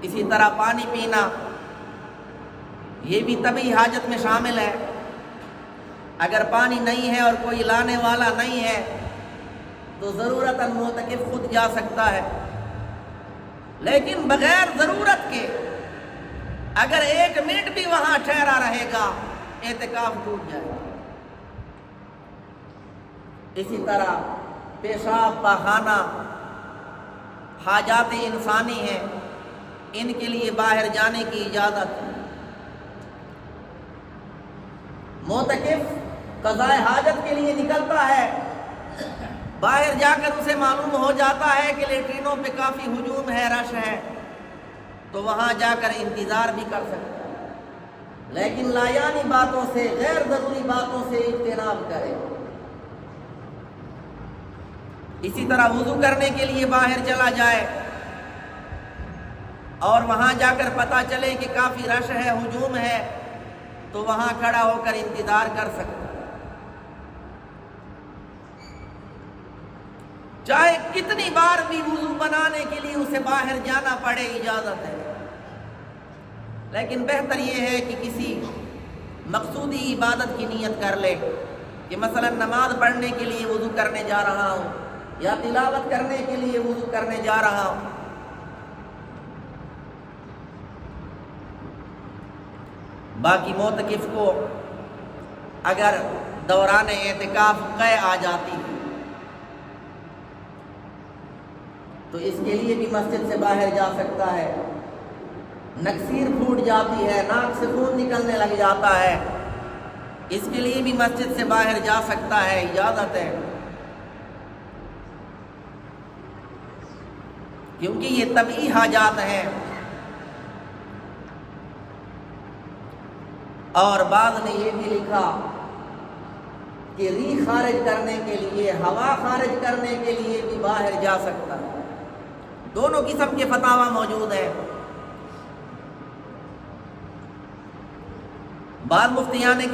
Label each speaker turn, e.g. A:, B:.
A: اسی طرح پانی پینا یہ بھی طبعی حاجت میں شامل ہے۔ اگر پانی نہیں ہے اور کوئی لانے والا نہیں ہے تو ضرورتاً معتکف خود جا سکتا ہے، لیکن بغیر ضرورت کے اگر 1 منٹ بھی وہاں ٹھہرا رہے گا اعتکاف ٹوٹ جائے گا۔ اسی طرح پیشاب پاخانہ حاجات انسانی ہیں، ان کے لیے باہر جانے کی اجازت ہے۔ معتکف قضاء حاجت کے لیے نکلتا ہے، باہر جا کر اسے معلوم ہو جاتا ہے کہ لیٹرینوں پہ کافی ہجوم ہے، رش ہے، تو وہاں جا کر انتظار بھی کر سکتا ہے، لیکن لایانی باتوں سے، غیر ضروری باتوں سے اجتناب کرے۔ اسی طرح وضو کرنے کے لیے باہر چلا جائے اور وہاں جا کر پتہ چلے کہ کافی رش ہے، ہجوم ہے، تو وہاں کھڑا ہو کر انتظار کر سکتا ہے۔ چاہے کتنی بار بھی وضو بنانے کے لیے اسے باہر جانا پڑے، اجازت ہے، لیکن بہتر یہ ہے کہ کسی مقصودی عبادت کی نیت کر لے کہ مثلا نماز پڑھنے کے لیے وضو کرنے جا رہا ہوں یا تلاوت کرنے کے لیے وضو کرنے جا رہا ہوں۔ باقی معتکف کو اگر دوران اعتکاف قے آ جاتی ہے تو اس کے لیے بھی مسجد سے باہر جا سکتا ہے۔ نکسیر پھوٹ جاتی ہے، ناک سے خون نکلنے لگ جاتا ہے، اس کے لیے بھی مسجد سے باہر جا سکتا ہے، اجازت ہے، کیونکہ یہ طبعی حاجات ہیں۔ اور بعض نے یہ بھی لکھا کہ ریح خارج کرنے کے لیے، ہوا خارج کرنے کے لیے بھی باہر جا سکتا ہے۔ دونوں قسم کے فتاوی موجود ہیں۔ بعض مفتیان